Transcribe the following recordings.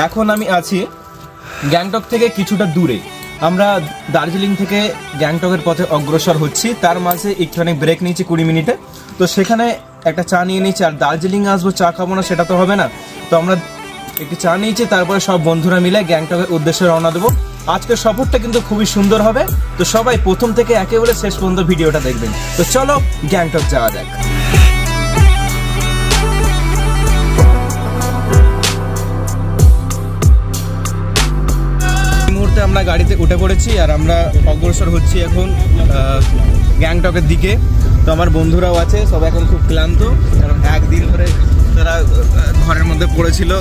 এখন আমি আছি গ্যাংটক থেকে কিছুটা দূরে। আমরা দার্জিলিং থেকে গ্যাংটকের পথে অগ্রসর হচ্ছি, তার মাঝে একটুখানি ব্রেক নিয়েছি 20 মিনিটে। তো সেখানে একটা চা নিয়ে নিয়েছি, আর দার্জিলিং আসবো চা খাবো না সেটা তো হবে না, তো আমরা একটু চা নিয়েছি, তারপরে সব বন্ধুরা মিলে গ্যাংটকের উদ্দেশ্যে রওনা দেবো। আজকের সফরটা কিন্তু খুবই সুন্দর হবে, তো সবাই প্রথম থেকে একেবারে শেষ পর্যন্ত ভিডিওটা দেখবেন। তো চলো গ্যাংটক যাওয়া যাক। আমরা গাড়িতে উঠে পড়েছি আর আমরা অগ্রসর হচ্ছি এখন গ্যাংটকের দিকে। তো আমার বন্ধুরাও আছে, সব এখন খুব ক্লান্ত, কারণ একদিন ধরে তারা ঘরের মধ্যে পড়েছিল।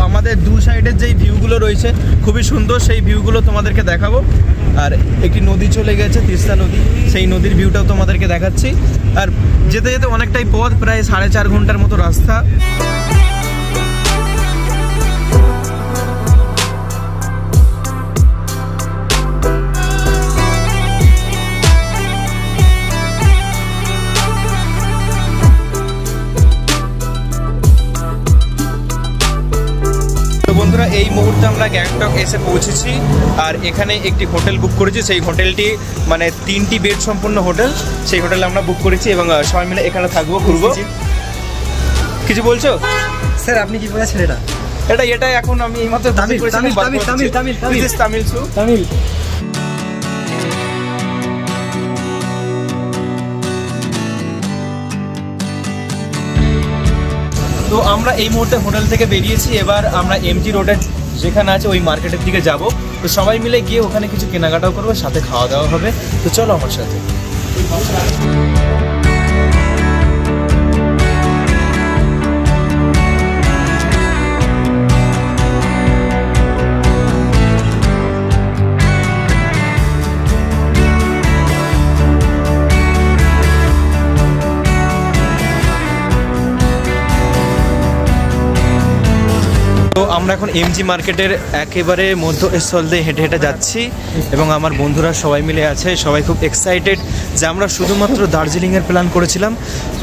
আমাদের দু সাইডের যেই ভিউগুলো রয়েছে খুবই সুন্দর, সেই ভিউগুলো তোমাদেরকে দেখাবো। আর একটি নদী চলে গেছে, তিস্তা নদী, সেই নদীর ভিউটাও তোমাদেরকে দেখাচ্ছি। আর যেতে যেতে অনেকটাই পথ, প্রায় 4.5 ঘন্টার মতো রাস্তা। বন্ধুরা, এই মুহূর্তে আমরা গ্যাংটক এসে পৌঁছেছি, আর এখানে একটি হোটেল বুক করেছি। সেই হোটেলটি মানে 3টি বেড সম্পূর্ণ হোটেল, সেই হোটেলে আমরা বুক করেছি এবং সবাই মিলে এখানে থাকবো, ঘুরবো। কিছু বলছো স্যার? আপনি কি বলেছেন এটা এখন আমি এইমাত্র তামিল। তো আমরা এই মুহূর্তে হোটেল থেকে বেরিয়েছি, এবার আমরা এমজি রোডের যেখানে আছে ওই মার্কেটের দিকে যাব। তো সবাই মিলে গিয়ে ওখানে কিছু কেনাকাটাও করবো, সাথে খাওয়া দাওয়া হবে। তো চলো আমার সাথে। তো আমরা এখন এমজি মার্কেটের একেবারে মধ্যস্থল দিয়ে হেঁটে হেঁটে যাচ্ছি এবং আমার বন্ধুরা সবাই মিলে আছে। সবাই খুব এক্সাইটেড যে আমরা শুধুমাত্র দার্জিলিংয়ের প্ল্যান করেছিলাম,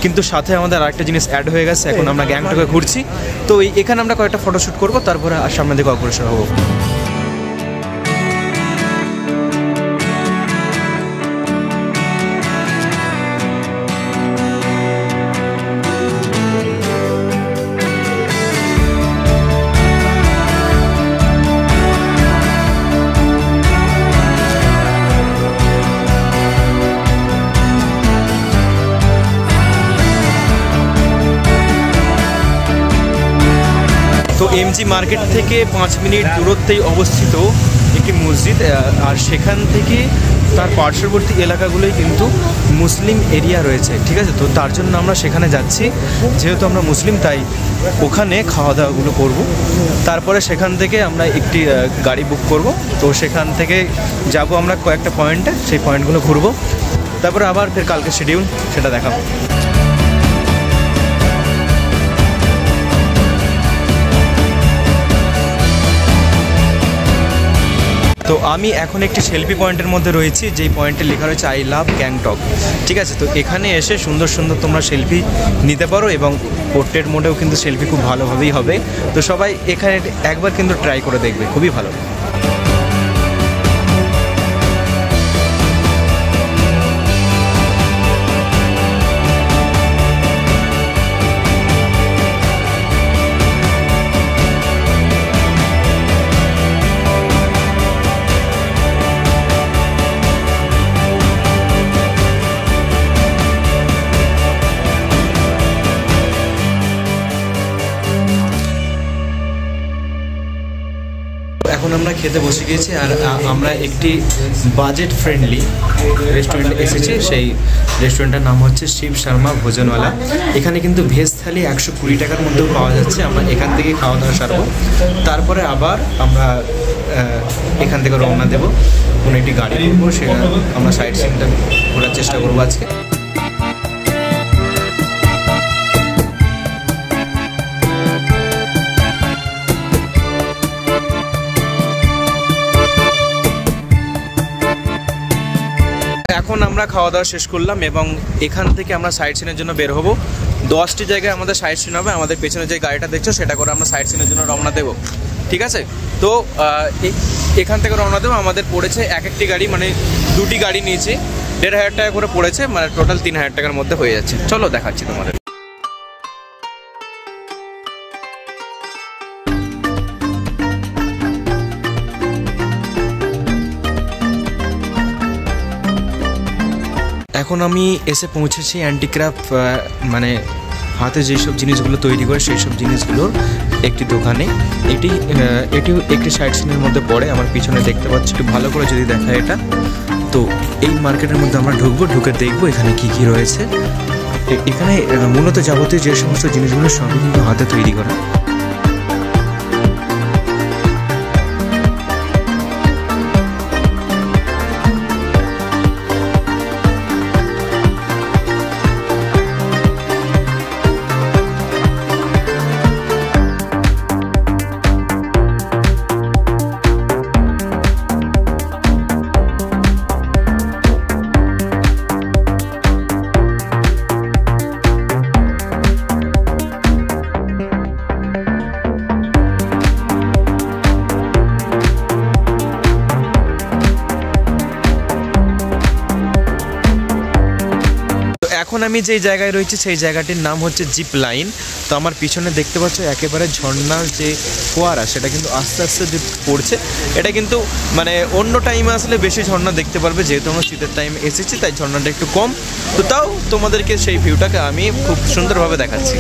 কিন্তু সাথে আমাদের আরেকটা জিনিস অ্যাড হয়ে গেছে। এখন আমরা গ্যাংটকে ঘুরছি, তো এখানে আমরা কয়েকটা ফটোশ্যুট করবো, তারপরে সামনের দিকে অগ্রসর হবো। তো এমজি মার্কেট থেকে 5 মিনিট দূরত্বেই অবস্থিত একটি মসজিদ, আর সেখান থেকে তার পার্শ্ববর্তী এলাকাগুলোই কিন্তু মুসলিম এরিয়া রয়েছে, ঠিক আছে। তো তার জন্য আমরা সেখানে যাচ্ছি, যেহেতু আমরা মুসলিম তাই ওখানে খাওয়া দাওয়াগুলো করব। তারপরে সেখান থেকে আমরা একটি গাড়ি বুক করব, তো সেখান থেকে যাব আমরা কয়েকটা পয়েন্টে, সেই পয়েন্টগুলো ঘুরবো, তারপরে আবার ফের কালকে শিডিউল সেটা দেখাবো। তো আমি এখন একটি সেলফি পয়েন্টের মধ্যে রয়েছি, যেই পয়েন্টে লেখা রয়েছে আই লাভ গ্যাংটক, ঠিক আছে। তো এখানে এসে সুন্দর সুন্দর তোমরা সেলফি নিতে পারো এবং পোর্ট্রেট মোডেও কিন্তু সেলফি খুব ভালোভাবেই হবে। তো সবাই এখানে একবার কিন্তু ট্রাই করে দেখবে, খুবই ভালো। এখন আমরা খেতে বসে গিয়েছি, আর আমরা একটি বাজেট ফ্রেন্ডলি রেস্টুরেন্টে এসেছি। সেই রেস্টুরেন্টের নাম হচ্ছে শিব শর্মা ভোজনওয়ালা। এখানে কিন্তু ভেজ থালি 120 টাকার মধ্যেও পাওয়া যাচ্ছে। আমরা এখান থেকে খাওয়া দাওয়া সারবো, তারপরে আবার আমরা এখান থেকে রওনা দেবো, কোনো একটি গাড়ি করবো, সেটা আমরা সাইড সিনটা ঘোরার চেষ্টা করবো আজকে। এখন আমরা খাওয়া দাওয়া শেষ করলাম এবং এখান থেকে আমরা সাইট সিনের জন্য বের হবো। 10টি জায়গায় আমাদের সাইট সিন হবে। আমাদের পেছনে যে গাড়িটা দেখছো সেটা করে আমরা সাইট সিনের জন্য রওনা দেবো, ঠিক আছে? তো এখান থেকে রওনা দেবো। আমাদের পড়েছে এক একটি গাড়ি, মানে 2টি গাড়ি নিয়েছি, 1500 টাকা করে পড়েছে, মানে টোটাল 3000 টাকার মধ্যে হয়ে যাচ্ছে। চলো দেখাচ্ছি তোমাদের। এখন আমি এসে পৌঁছেছি হ্যান্ডিক্রাফট, মানে হাতে যেসব জিনিসগুলো তৈরি করে সেই সব জিনিসগুলোর একটি দোকানে। এটিও একটি সাইট সিনের মধ্যে পড়ে। আমার পিছনে দেখতে পাচ্ছি, একটু ভালো করে যদি দেখা এটা, তো এই মার্কেটের মধ্যে আমরা ঢুকে দেখবো এখানে কি কি রয়েছে। এখানে মূলত যাবতীয় যে সমস্ত জিনিসগুলো সবই কিন্তু হাতে তৈরি করা। এখন আমি যেই জায়গায় রয়েছি সেই জায়গাটির নাম হচ্ছে জিপ লাইন। তো আমার পিছনে দেখতে পাচ্ছ একেবারে ঝর্ণার যে ফোয়ারা সেটা কিন্তু আস্তে আস্তে যে পড়ছে। এটা কিন্তু মানে অন্য টাইমে আসলে বেশি ঝর্ণা দেখতে পারবে, যেহেতু আমরা শীতের টাইমে এসেছি তাই ঝর্ণাটা একটু কম। তো তাও তোমাদেরকে সেই ভিউটাকে আমি খুব সুন্দরভাবে দেখাচ্ছি।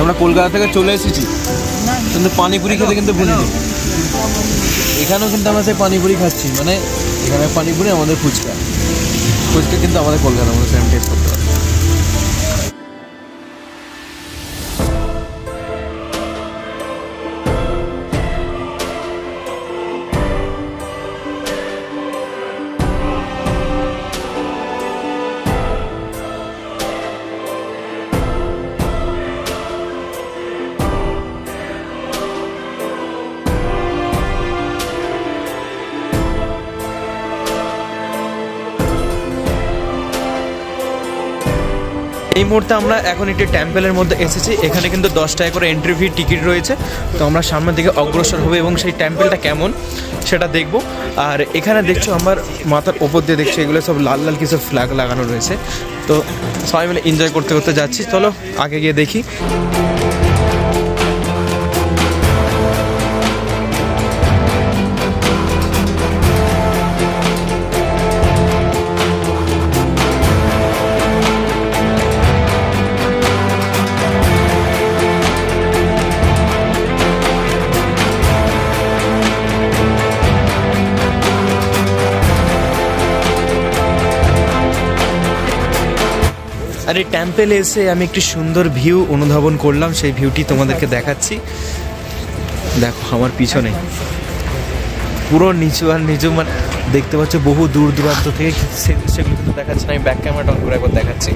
আমরা কলকাতা থেকে চলে এসেছি, কিন্তু পানিপুরি খেতে কিন্তু ভুলিনি। এখানেও কিন্তু আমরা সেই পানিপুরি খাচ্ছি, মানে এখানে পানিপুরি, আমাদের ফুচকা কিন্তু আমাদের কলকাতার মধ্যে সেম টেস্ট করতে পারে। এই মুহূর্তে আমরা এখন একটি টেম্পলের মধ্যে এসেছি। এখানে কিন্তু 10 টাকা করে এন্ট্রি ফি টিকিট রয়েছে। তো আমরা সামনের দিকে অগ্রসর হবো এবং সেই টেম্পলটা কেমন সেটা দেখব। আর এখানে দেখছো আমার মাথার ওপর দিয়ে দেখছো এগুলো সব লাল লাল কিছু ফ্ল্যাগ লাগানো রয়েছে। তো সবাই মিলে এনজয় করতে করতে যাচ্ছি। চলো আগে গিয়ে দেখি। আর এই টেম্পেলে এসে আমি একটি সুন্দর ভিউ অনুধাবন করলাম, সেই ভিউটি তোমাদেরকে দেখাচ্ছি। দেখো আমার পিছনে পুরো নিচু আর নিচু, মানে দেখতে পাচ্ছ বহু দূর দূরান্ত থেকে, সেগুলো কিন্তু দেখাচ্ছে না। আমি ব্যাক ক্যামেরাটা অন করে একবার দেখাচ্ছি।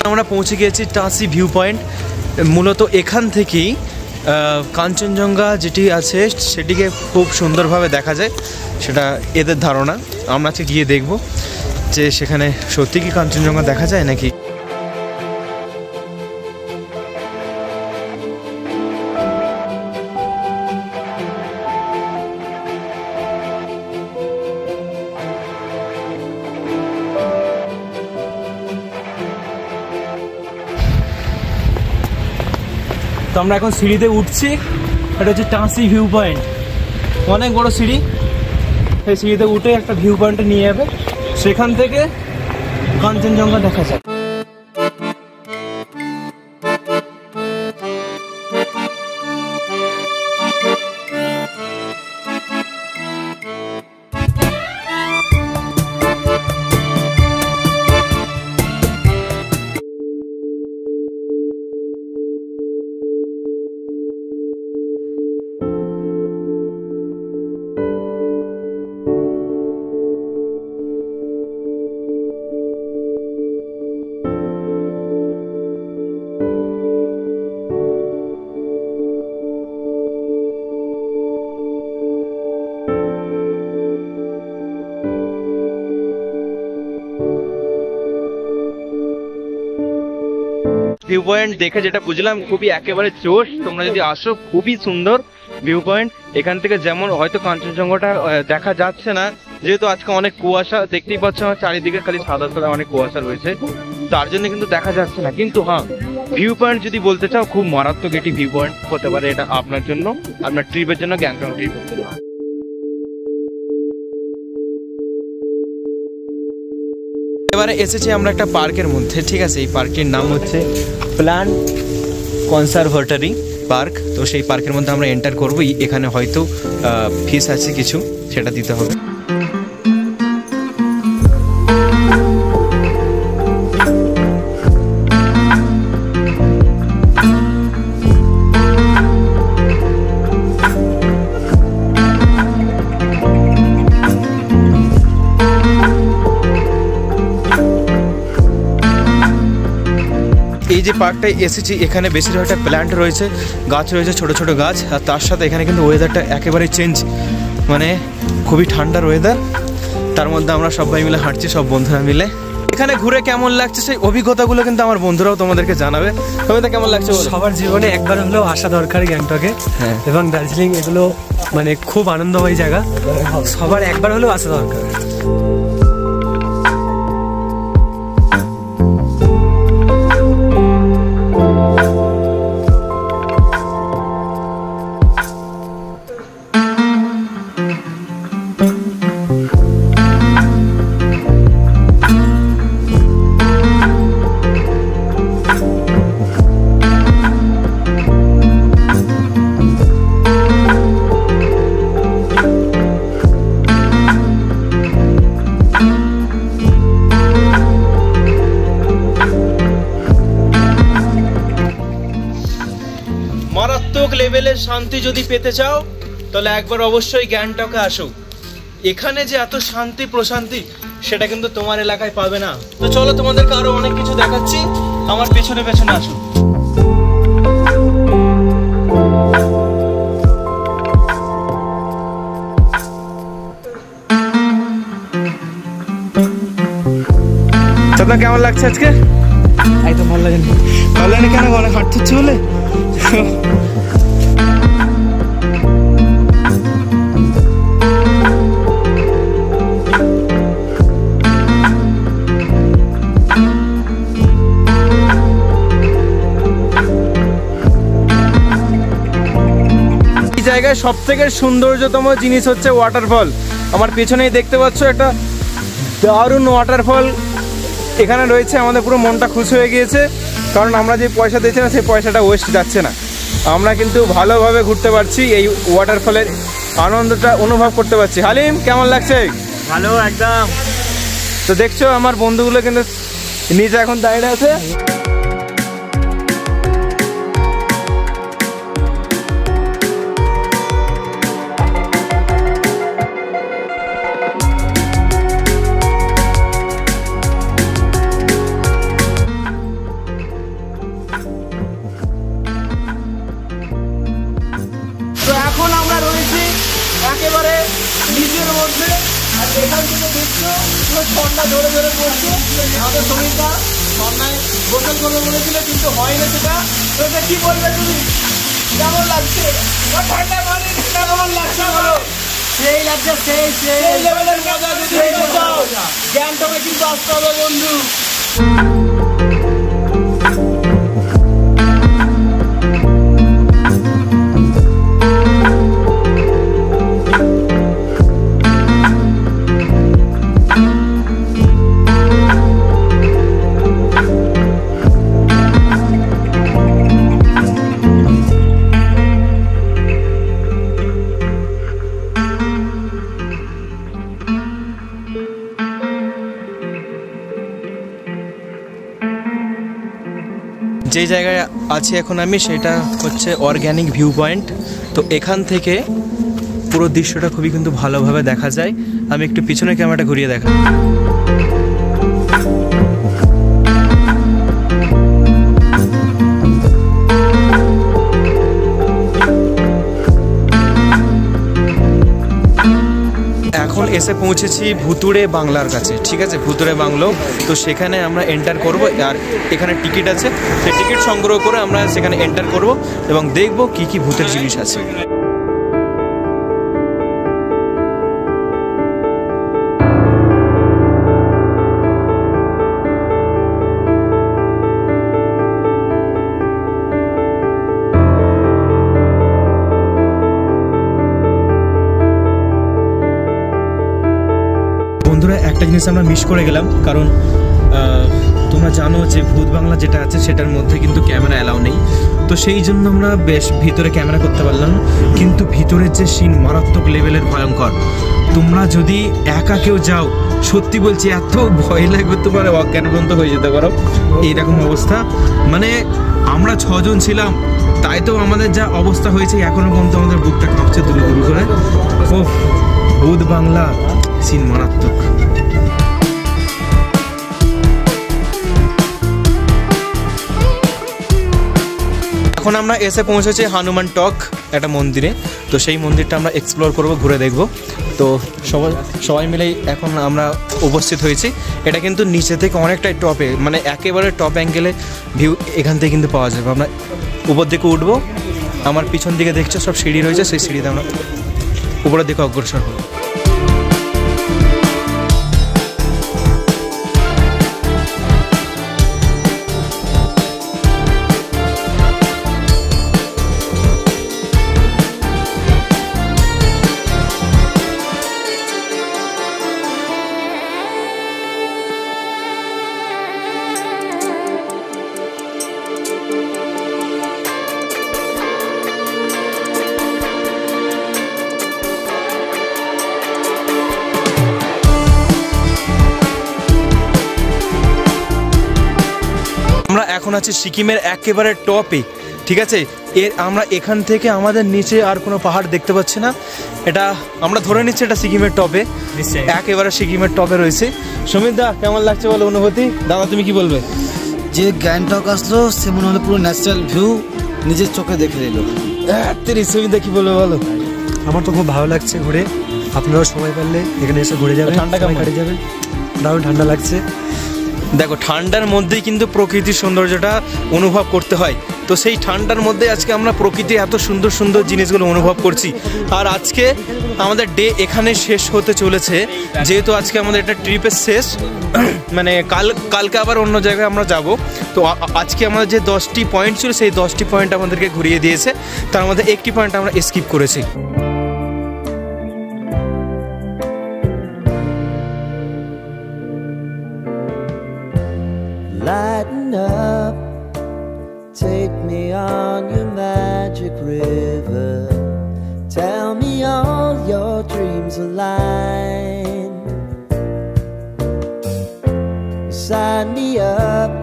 আমরা পৌঁছে গিয়েছি টাসি ভিউ পয়েন্ট। মূলত এখান থেকেই কাঞ্চনজঙ্ঘা যেটি আছে সেটিকে খুব সুন্দরভাবে দেখা যায়, সেটা এদের ধারণা। আমরা আজকে গিয়ে দেখব যে সেখানে সত্যি কি কাঞ্চনজঙ্ঘা দেখা যায় নাকি। তো আমরা এখন সিঁড়িতে উঠছি। এটা হচ্ছে টাঁসি ভিউ পয়েন্ট, অনেক বড় সিঁড়ি। সেই সিঁড়িতে উঠে একটা ভিউ পয়েন্টে নিয়ে যাবে, সেখান থেকে কাঞ্চনজঙ্ঘা দেখা যায়। ভিউ পয়েন্ট দেখে যেটা বুঝলাম, খুবই একেবারে জোশ। তোমরা যদি আসো, খুবই সুন্দর ভিউ পয়েন্ট। এখান থেকে যেমন হয়তো কাঞ্চনজঙ্ঘাটা দেখা যাচ্ছে না, যেহেতু আজকে অনেক কুয়াশা, দেখতেই পাচ্ছ আমার চারিদিকে খালি সাদা সাদা অনেক কুয়াশা রয়েছে, তার জন্য কিন্তু দেখা যাচ্ছে না। কিন্তু হ্যাঁ, ভিউ পয়েন্ট যদি বলতে চাও, খুব মারাত্মক এটি ভিউ পয়েন্ট হতে পারে এটা আপনার জন্য, আপনার ট্রিপের জন্য, গ্যাংটক ট্রিপের জন্য। এবারে এসেছি আমরা একটা পার্কের মধ্যে, ঠিক আছে। এই পার্কটির নাম হচ্ছে প্ল্যান্ট কনজারভেটরি পার্ক। তো সেই পার্কের মধ্যে আমরা এন্টার করবই। এখানে হয়তো ফিস আছে কিছু, সেটা দিতে হবে। এই যে পার্কটায় এসেছি, এখানে বেশিরভাগটা প্ল্যান্ট রয়েছে, গাছ রয়েছে, ছোট ছোট গাছ। আর তার সাথে এখানে কিন্তু ওয়েদারটা একেবারে চেঞ্জ, মানে খুবই ঠান্ডার ওয়েদার। তার মধ্যে আমরা সবাই মিলে হাঁটছি, সব বন্ধুরা মিলে। এখানে ঘুরে কেমন লাগছে সেই অভিজ্ঞতাগুলো কিন্তু আমার বন্ধুরাও তোমাদেরকে জানাবে। তোমাদের কেমন লাগছে? সবার জীবনে একবার হলেও আসা দরকার গ্যাংটকে এবং দার্জিলিং, এগুলো মানে খুব আনন্দময় জায়গা, সবার একবার হলেও আসা দরকার। মারাত্মক লেভেলের শান্তি যদি পেতে চাও, তাহলে একবার অবশ্যই গ্যাংটকে আসো। এখানে যে এত শান্তি প্রশান্তি, সেটা কিন্তু তোমার এলাকায় পাবে না। তো চলো, তোমাদেরকে আরো অনেক কিছু দেখাচ্ছি, আমার পেছনে পেছনে আসো। আপনার কেমন লাগছে আজকে? একদম ভালো লাগেনি। ভালো লাগেনি কেন? অনেক হাঁটতে হচ্ছে বলে? এই জায়গায় সব থেকে সৌন্দর্যতম জিনিস হচ্ছে ওয়াটারফল। আমার পেছনেই দেখতে পাচ্ছ একটা দারুণ ওয়াটারফল এখানে রয়েছে। আমাদের পুরো মনটা খুশি হয়ে গিয়েছে, কারণ আমরা যে পয়সা দিয়েছিলাম সেই পয়সাটা ওয়েস্ট যাচ্ছে না। আমরা কিন্তু ভালোভাবে ঘুরতে পারছি, এই ওয়াটারফলের আনন্দটা অনুভব করতে পারছি। হালিম, কেমন লাগছে? ভালো একদম। তো দেখছো আমার বন্ধুগুলো কিন্তু নিচে এখন দাঁড়িয়ে আছে। নিচের মধ্যে। আর এখান থেকে দেখছো পুরো ঝর্ণা ধরে ধরে পড়ছে। আমাদের সমীরদা ঝর্ণায় গোসল করবে বলেছিল কিন্তু হয়নি সেটা। তো এটা কি বলবে তুমি, কেমন লাগছে? ঠান্ডা পানি কেমন লাগছে বলো? সেই লাগছে, সেই লেভেলের মজা যদি নিতে চাও গ্যাংটকে কিন্তু আসতে হবে বন্ধু। যে জায়গায় আছি এখন আমি সেটা হচ্ছে অর্গ্যানিক ভিউ পয়েন্ট। তো এখান থেকে পুরো দৃশ্যটা খুবই কিন্তু ভালোভাবে দেখা যায়। আমি একটু পিছনে ক্যামেরাটা ঘুরিয়ে দেখাই। এখন এসে পৌঁছেছি ভুতুড়ে বাংলার কাছে, ঠিক আছে, ভুতুড়ে বাংলো। তো সেখানে আমরা এন্টার করব, আর এখানে টিকিট আছে, সেই টিকিট সংগ্রহ করে আমরা সেখানে এন্টার করব এবং দেখব কি কি ভূতের জিনিস আছে। বন্ধুরা, একটা জিনিস আমরা মিস করে গেলাম, কারণ তোমরা জানো যে ভূত বাংলা যেটা আছে সেটার মধ্যে কিন্তু ক্যামেরা অ্যালাউ নেই। তো সেই জন্য আমরা বেশ ভিতরে ক্যামেরা করতে পারলাম, কিন্তু ভিতরের যে সিন মারাত্মক লেভেলের ভয়ঙ্কর। তোমরা যদি একা কেউ যাও, সত্যি বলছি এত ভয় লাগবে, তোমার অজ্ঞান পর্যন্ত হয়ে যেতে পারো, এইরকম অবস্থা। মানে আমরা 6 জন ছিলাম, তাই তো আমাদের যা অবস্থা হয়েছে, এখনো পর্যন্ত আমাদের বুকটা কাঁপছে দূরে দূরে করে। ও ভূত বাংলা সিন মারাত্মক। এখন আমরা এসে পৌঁছেছি হনুমান টক একটা মন্দিরে। তো সেই মন্দিরটা আমরা এক্সপ্লোর করব, ঘুরে দেখব। তো সবাই মিলেই এখন আমরা উপস্থিত হয়েছি। এটা কিন্তু নিচে থেকে অনেকটাই টপে, মানে একেবারে টপ অ্যাঙ্গেলে ভিউ এখান থেকে কিন্তু পাওয়া যাবে। আমরা উপর দিকে উঠবো, আমার পিছন দিকে দেখছো সব সিঁড়ি রয়েছে, সেই সিঁড়িতে আমরা উপরের দিকে অগ্রসর হবো। আমরা এখন আছি সিকিমের একেবারে টপে, ঠিক আছে। আমরা এখান থেকে আমাদের নিচে আর কোনো পাহাড় দেখতে পাচ্ছি না। এটা আমরা ধরে নিচ্ছি এটা সিকিমের টপে, একেবারে সিকিমের টপে রয়েছে। সমীর দা, কেমন লাগছে বলো অনুভূতি? দাদা তুমি কি বলবে? যে গ্যাংটক আসলো সে মনে হলো পুরো ন্যাচারাল ভিউ নিজের চোখে দেখে নিল। সমীর দা কি বলবে বলো? আমার তো খুব ভালো লাগছে ঘুরে। আপনারাও সময় পারলে এখানে এসে ঘুরে যাবেন, ঠান্ডা কাটে যাবেন, দারুণ ঠান্ডা লাগছে। দেখো, ঠান্ডার মধ্যেই কিন্তু প্রকৃতির সৌন্দর্যটা অনুভব করতে হয়। তো সেই ঠান্ডার মধ্যে আজকে আমরা প্রকৃতির এত সুন্দর সুন্দর জিনিসগুলো অনুভব করছি। আর আজকে আমাদের ডে এখানে শেষ হতে চলেছে, যেহেতু আজকে আমাদের একটা ট্রিপের শেষ, মানে কালকে আবার অন্য জায়গায় আমরা যাব। তো আজকে আমাদের যে 10টি পয়েন্ট ছিল, সেই 10টি পয়েন্ট আমাদেরকে ঘুরিয়ে দিয়েছে, তার মধ্যে একটি পয়েন্ট আমরা স্কিপ করেছি। Lighten up, take me on your magic river. Tell me all your dreams align. Sign me up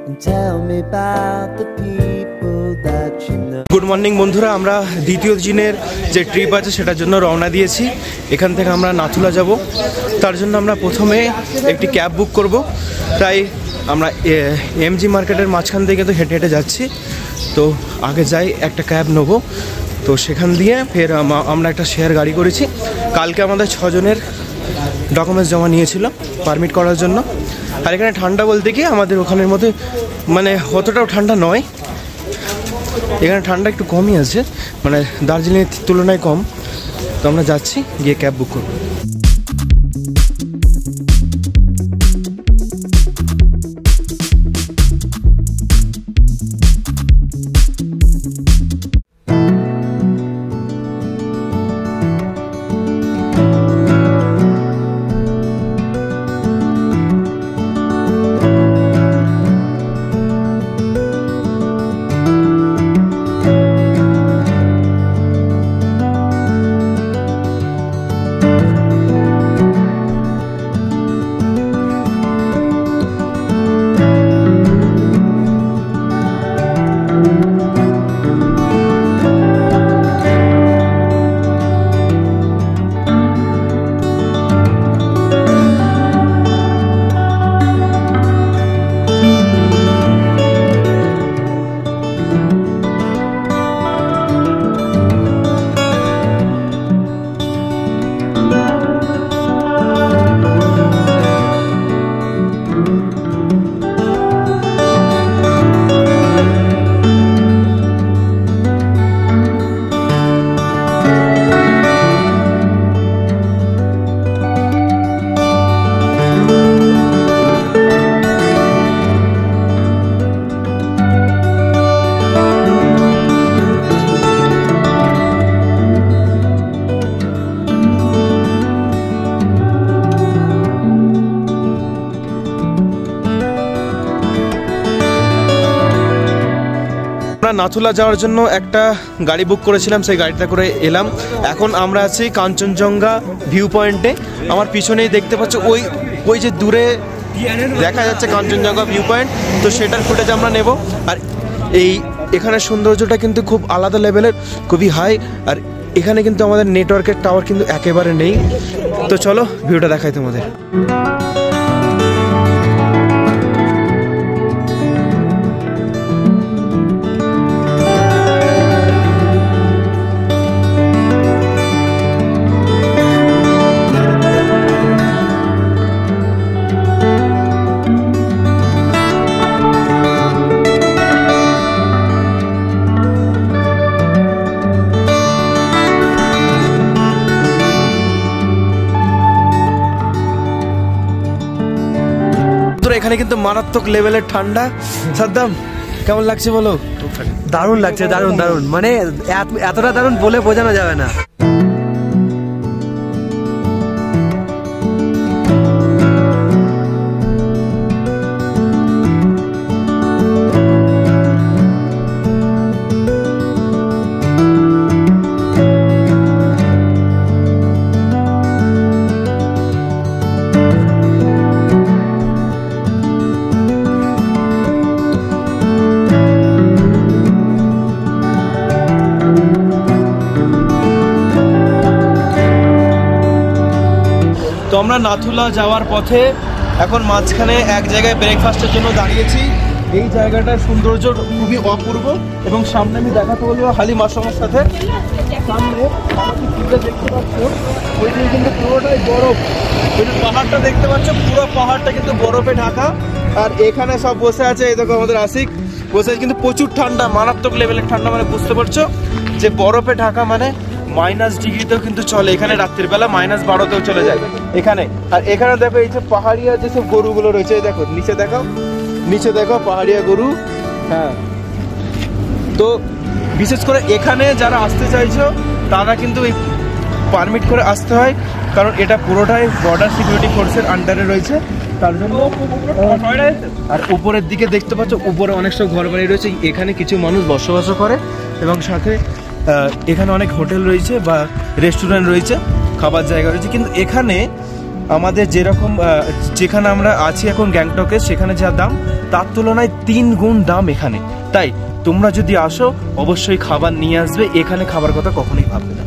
and tell me about the people that you know. Good morning বন্ধুরা, আমরা দ্বিতীয় দিনের যে ট্রিপ আছে সেটার জন্য রওনা দিয়েছি। এখান থেকে আমরা নাথুলা যাব। তার জন্য আমরা প্রথমে একটি ক্যাব বুক করব। তাই আমরা এমজি মার্কেটের মাঝখান থেকে তো হেঁটে হেঁটে যাচ্ছি। তো আগে যাই, একটা ক্যাব নেবো, তো সেখান দিয়ে ফের আমরা একটা শেয়ার গাড়ি করেছি। কালকে আমাদের 6 জনের ডকুমেন্টস জমা নিয়েছিল পারমিট করার জন্য। আর এখানে ঠান্ডা বলতে কি আমাদের ওখানের মধ্যে মানে অতটাও ঠান্ডা নয়, এখানে ঠান্ডা একটু কমই আছে, মানে দার্জিলিংয়ের তুলনায় কম। তো আমরা যাচ্ছি, গিয়ে ক্যাব বুক করব। নাথুলা যাওয়ার জন্য একটা গাড়ি বুক করেছিলাম, সেই গাড়িটা করে এলাম। এখন আমরা আছি কাঞ্চনজঙ্ঘা ভিউ পয়েন্টে। আমার পিছনেই দেখতে পাচ্ছ ওই যে দূরে দেখা যাচ্ছে কাঞ্চনজঙ্ঘা ভিউ পয়েন্ট, তো সেটার ফুটেজ আমরা নেব। আর এখানে সৌন্দর্যটা কিন্তু খুব আলাদা লেভেলের, খুবই হাই। আর এখানে কিন্তু আমাদের নেটওয়ার্কের টাওয়ার কিন্তু একেবারে নেই। তো চলো ভিউটা দেখাই তোমাদের। এখানে কিন্তু মারাত্মক লেভেলের ঠান্ডা। সাদ্দাম কেমন লাগছে বলো? দারুণ লাগছে, দারুণ দারুণ, মানে এতটা দারুণ বলে বোঝানো যাবে না। তো আমরা নাথুলা যাওয়ার পথে এখন মাঝখানে এক জায়গায় ব্রেকফাস্টের জন্য দাঁড়িয়েছি। এই জায়গাটার সৌন্দর্য খুবই অপূর্ব এবং সামনে আমি দেখাতে বলবো হালিম আশ্রমের সাথে। সামনে দেখতে পাচ্ছ ওইদিকে কিন্তু পুরোটাই বরফ, ওই যে পাহাড়টা দেখতে পাচ্ছ পুরো পাহাড়টা কিন্তু বরফে ঢাকা। আর এখানে সব বসে আছে, এই দেখো আমাদের আশিক বসে আছে, কিন্তু প্রচুর ঠান্ডা, মারাত্মক লেভেলের ঠান্ডা। মানে বুঝতে পারছো যে বরফে ঢাকা মানে -ডিগ্রিতেও কিন্তু চলে, এখানে রাত্রির বেলা -12তেও চলে যায় এখানে। আর এখানে দেখো এই যে পাহাড়িয়া যেসব গরুগুলো রয়েছে, দেখো নিচে দেখো, নিচে দেখো পাহাড়িয়া গরু। হ্যাঁ, তো বিশেষ করে এখানে যারা আসতে চাইছো তারা কিন্তু এই পারমিট করে আসতে হয়, কারণ এটা পুরোটাই বর্ডার সিকিউরিটি ফোর্সের আন্ডারে রয়েছে, তার জন্য। আর উপরের দিকে দেখতে পাচ্ছ উপরে অনেক সব ঘর বাড়ি রয়েছে, এখানে কিছু মানুষ বসবাস করে এবং সাথে এখানে অনেক হোটেল রয়েছে বা রেস্টুরেন্ট রয়েছে, খাবার জায়গা রয়েছে। কিন্তু এখানে আমাদের যেরকম যেখানে আমরা আছি এখন গ্যাংটকে, সেখানে যা দাম তার তুলনায় 3 গুণ দাম এখানে। তাই তোমরা যদি আসো অবশ্যই খাবার নিয়ে আসবে, এখানে খাবার কথা কখনোই ভাববে না।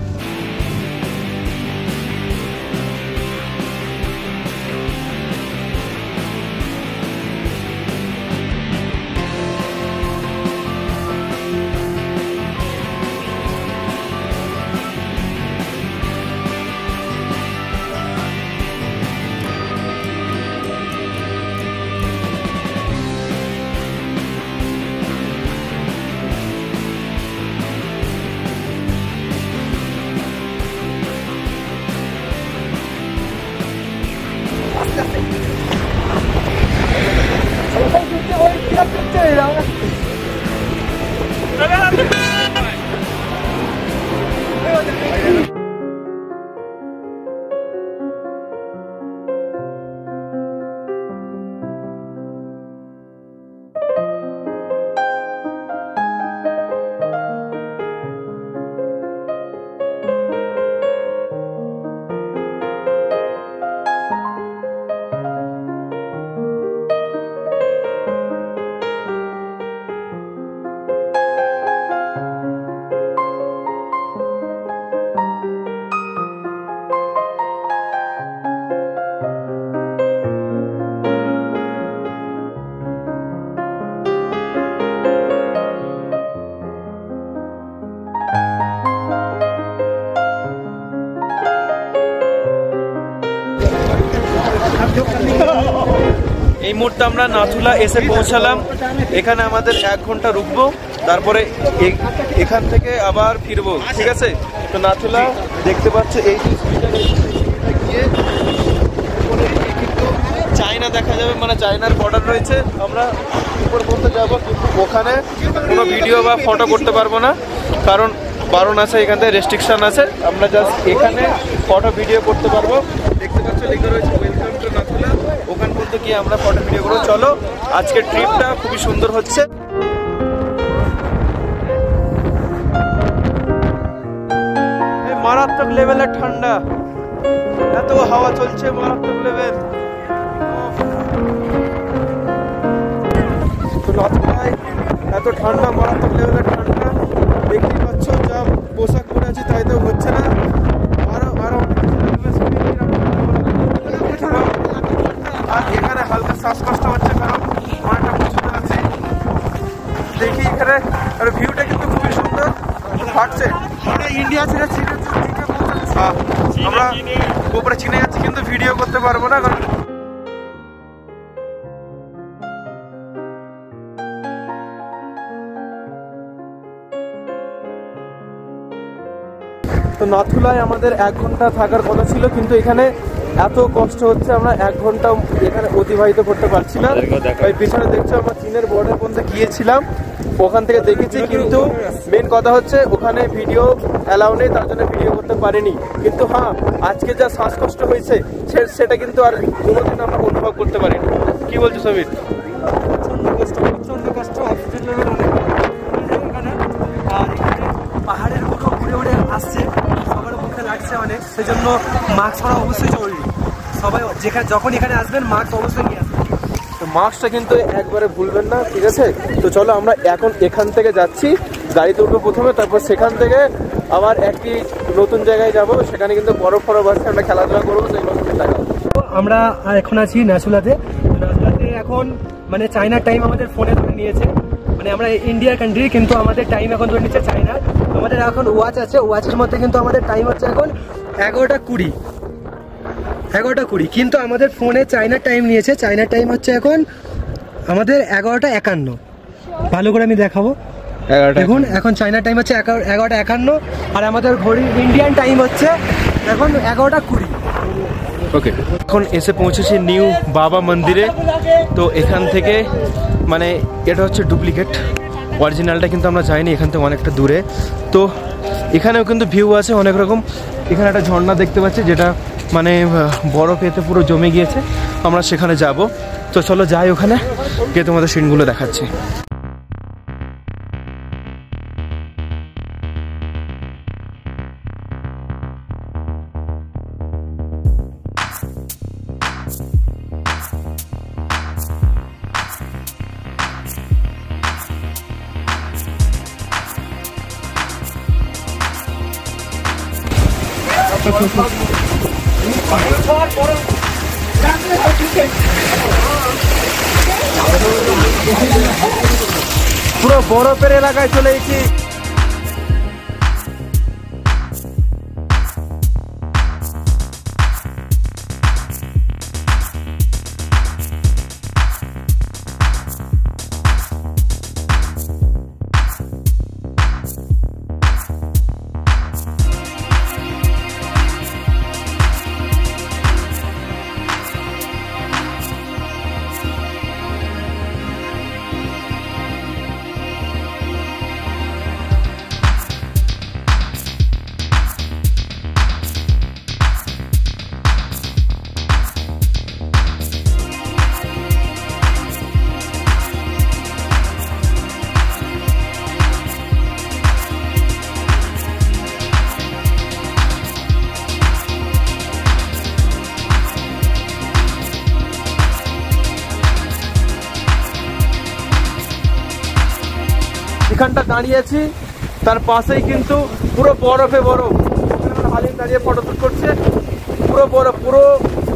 এই মুহূর্তে আমরা নাথুলা এসে পৌঁছালাম। এখানে আমাদের 1 ঘন্টা রুকবো, তারপরে এখান থেকে আবার ফিরবো, ঠিক আছে? তো নাথুলা দেখতে পাচ্ছ এই চায়না দেখা যাবে, মানে চায়নার বর্ডার রয়েছে। আমরা উপর পর্যন্ত যাবো, কিন্তু ওখানে কোনো ভিডিও বা ফটো করতে পারবো না, কারণ বারণ আছে, এখান থেকে রেস্ট্রিকশন আছে। আমরা জাস্ট এখানে ফটো ভিডিও করতে পারবো। দেখতে পাচ্ছ লেখা রয়েছে ওয়েলকাম টু নাথুলা, ওখান পর্যন্ত গিয়ে আমরা ফটো ভিডিও করবো। চলো, আজকের ট্রিপটা খুবই সুন্দর হচ্ছে। মারাত্মক লেভেলের ঠান্ডা, এত হাওয়া চলছে, মারাত্মক লেভেল। এত ঠান্ডা, মারাত্মক লেভেলের ঠান্ডা, দেখতেই পাচ্ছ। যা পোশাক পরে আছি তাই তো হচ্ছে না, আরো আর এখানে হালকা শ্বাসকষ্ট হচ্ছে, কারণ অনেকটা পছন্দ আছে। দেখি এখানে আর ভিউটা কিন্তু খুবই সুন্দর ফাটছে। ইন্ডিয়া ছেড়ে আমরা উপরে চিনে যাচ্ছি, কিন্তু ভিডিও করতে পারবো না, কারণ তো নাথুলায় আমাদের 1 ঘন্টা থাকার কথা ছিল, কিন্তু এখানে এত কষ্ট হচ্ছে, আমরা 1 ঘন্টা এখানে অতিবাহিত করতে পারছি না। ওই পিছনে দেখছো আমরা চীনের বর্ডার পর্যন্ত গিয়েছিলাম, ওখান থেকে দেখেছি, কিন্তু মেন কথা হচ্ছে ওখানে ভিডিও অ্যালাউ নেই, তার জন্য ভিডিও করতে পারিনি। কিন্তু হ্যাঁ, আজকে যা শ্বাসকষ্ট হয়েছে সেটা কিন্তু আর কোনোদিন আমরা অনুভব করতে পারিনি। কি বলছো সমীর? পাহাড়ের মুখে ঘুরে ঘুরে আসছে, সবার মুখে লাগছে অনেক, সেজন্য মাস্ক পরা অবশ্যই জরুরি। সবাই যখন এখানে আসবেন মাস্ক অবশ্যই নিয়ে আসবেন। তো মাস্কটা কিন্তু একবারে ভুলবেন না, ঠিক আছে? তো চলো, আমরা এখন এখান থেকে যাচ্ছি, গাড়িতে উঠবো প্রথমে, তারপর সেখান থেকে আবার একটি নতুন জায়গায় যাব, সেখানে কিন্তু বরফ আছে, আমরা খেলাধুলা করবো, সেগুলো দেখাবো। আমরা এখন আছি নাথুলাতে। এখন মানে চায়নার টাইম আমাদের ফোনে ধরে নিয়েছে, মানে আমরা ইন্ডিয়ার কান্ট্রি, কিন্তু আমাদের টাইম এখন ধরে নিচ্ছে চায়নার। আমাদের এখন ওয়াচ আছে, ওয়াচের মধ্যে কিন্তু আমাদের টাইম হচ্ছে এখন 11:20, কিন্তু আমাদের ফোনে চায়নার টাইম নিয়েছে। চায়নার টাইম হচ্ছে এখন আমাদের 11:51। ভালো করে আমি দেখাবো, দেখুন এখন চায়নার টাইম হচ্ছে 11:51, আর আমাদের ঘড়ি ইন্ডিয়ান টাইম হচ্ছে এখন 11:20। ওকে, এখন এসে পৌঁছেছি নিউ বাবা মন্দিরে। তো এখান থেকে মানে এটা হচ্ছে ডুপ্লিকেট, অরিজিনালটা কিন্তু আমরা যাইনি, এখান থেকে অনেকটা দূরে। তো এখানেও কিন্তু ভিউ আছে অনেক রকম। এখানে একটা ঝর্ণা দেখতে পাচ্ছি, যেটা মানে বরফ এতে পুরো জমে গিয়েছে, আমরা সেখানে যাব। তো চলো যাই, ওখানে গিয়ে তোমাদের সিনগুলো দেখাচ্ছি। পুরো বরফের এলাকায় চলে এসেছি। এখানটা দাঁড়িয়ে আছি, তার পাশেই কিন্তু পুরো বরফে বরফ। হালিম দাঁড়িয়ে ফটো শুট করছে, পুরো বরফ, পুরো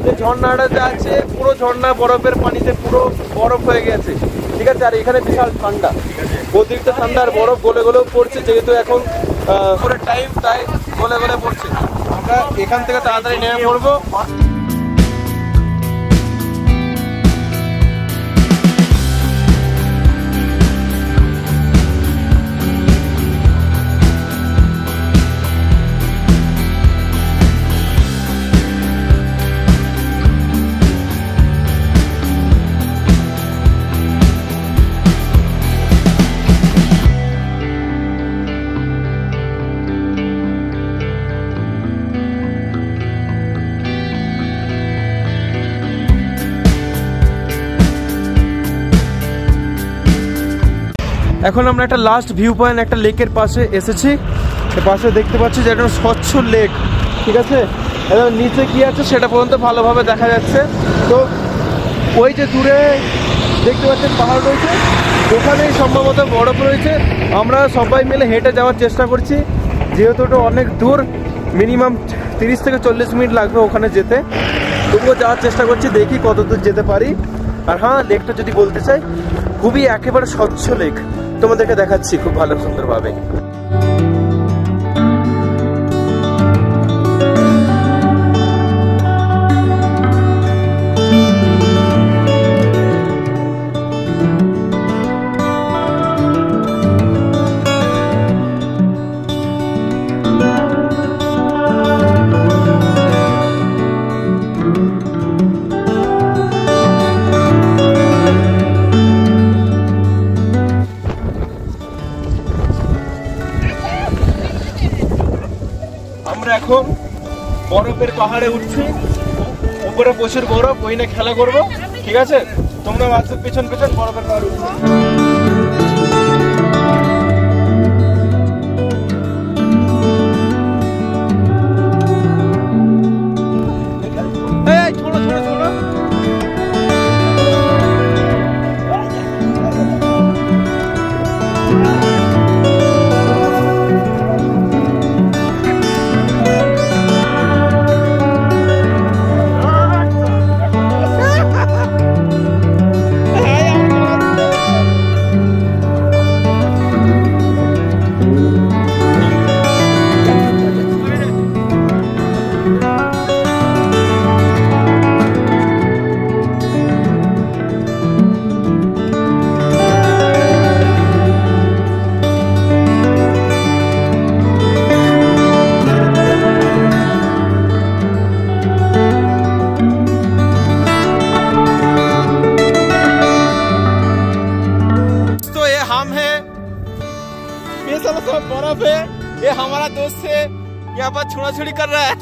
যে ঝর্ণাটা আছে পুরো ঝর্ণা বরফের পানিতে পুরো বরফ হয়ে গেছে, ঠিক আছে। আর এখানে বিশাল ঠান্ডা, অতিরিক্ত ঠান্ডা, আর বরফ গলে গলেও পড়ছে, যেহেতু এখন পুরো টাইম তাই গলে গলে পড়ছে। আমরা এখান থেকে তাড়াতাড়ি নেমে পড়বো। এখন আমরা একটা লাস্ট ভিউ পয়েন্ট, একটা লেকের পাশে এসেছি। পাশে দেখতে পাচ্ছি যে একটা স্বচ্ছ লেক, ঠিক আছে। এবং নিচে কি আছে সেটা পর্যন্ত ভালোভাবে দেখা যাচ্ছে। তো ওই যে দূরে দেখতে পাচ্ছেন পাহাড় রয়েছে, ওখানেই সম্ভবত বরফ রয়েছে। আমরা সবাই মিলে হেঁটে যাওয়ার চেষ্টা করছি, যেহেতু ওটা অনেক দূর, মিনিমাম 30 থেকে 40 মিনিট লাগবে ওখানে যেতে। তবুও যাওয়ার চেষ্টা করছি, দেখি কত দূর যেতে পারি। আর হ্যাঁ, লেকটা যদি বলতে চাই, খুবই একেবারে স্বচ্ছ লেক, তোমাদেরকে দেখাচ্ছি খুব ভালো সুন্দরভাবে। আমরা এখন বরফের পাহাড়ে উঠছি, উপরে প্রচুর বরফ, ওই না খেলা করবো, ঠিক আছে। তোমরা আছো পেছন পেছন বরফের পাহাড়ে উঠছি। ছোড়ো ছোড়ো ছোড়ো। बर्फ है, ये हमारा दोस्त है, यहाँ पर छुड़ा-छुड़ी कर रहा है।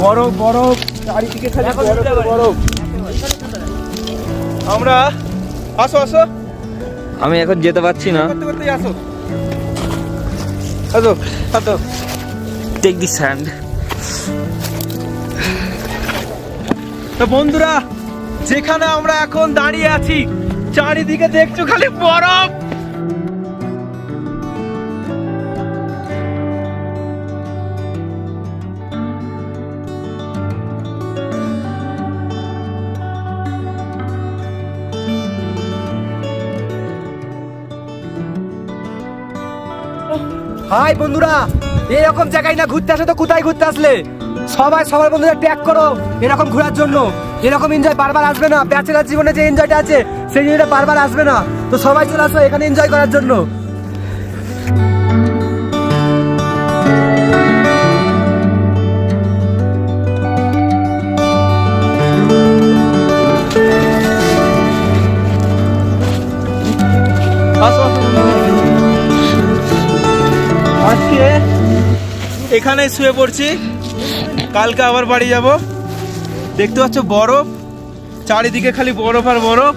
বরফ বরফ চারিদিকে খালি বরফ বরফ। আমরা আসো আসো, আমি এখন যেতে পারছি না। আসো আসো আসো, টেক দি স্যান্ড। তো বন্ধুরা, যেখানে আমরা এখন দাঁড়িয়ে আছি, চারিদিকে দেখছো খালি বরফ। হাই বন্ধুরা, এরকম জায়গায় না ঘুরতে আসে তো কোথায় ঘুরতে আসলে? সবাই সবার বন্ধুদের ট্যাগ করো এরকম ঘোরার জন্য। এরকম এনজয় বারবার আসবে না, ব্যাচেলার জীবনে যে এনজয়টা আছে সেই জিনিসটা বারবার আসবে না। তো সবাই চলে আসো এখানে এনজয় করার জন্য। আজকে এখানে শুয়ে পড়ছি, কালকে আবার বাড়ি যাব। দেখতে পাচ্ছ বরফ, চারিদিকে খালি বরফ আর বরফ।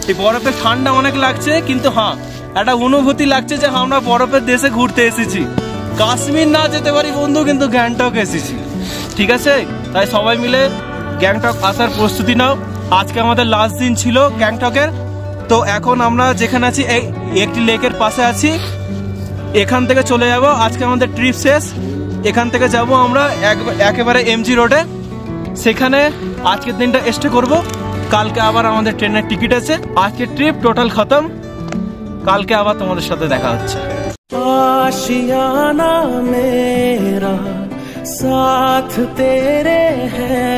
এই বরফে ঠান্ডা অনেক লাগছে, কিন্তু হ্যাঁ একটা অনুভূতি লাগছে যে আমরা বরফের দেশে ঘুরতে এসেছি। কাশ্মীর না যেতে পারি বন্ধু, কিন্তু গ্যাংটক এসেছি, ঠিক আছে? তাই সবাই মিলে গ্যাংটক আসার প্রস্তুতি নাও। আজকে আমাদের লাস্ট দিন ছিল গ্যাংটকের। তো এখন আমরা যেখানে আছি এই একটি লেকের পাশে আছি, এখান থেকে চলে যাব। আজকে আমাদের ট্রিপ শেষ। এখান থেকে যাব আমরা একেবারে এমজি রোডে, সেখানে আজকের দিনটা স্টে করব। কালকে আবার আমাদের ট্রেনের টিকিট আছে। আজকের ট্রিপ টোটাল খতম, কালকে আবার তোমাদের সাথে দেখা হচ্ছে। आशियाना मेरा साथ तेरे है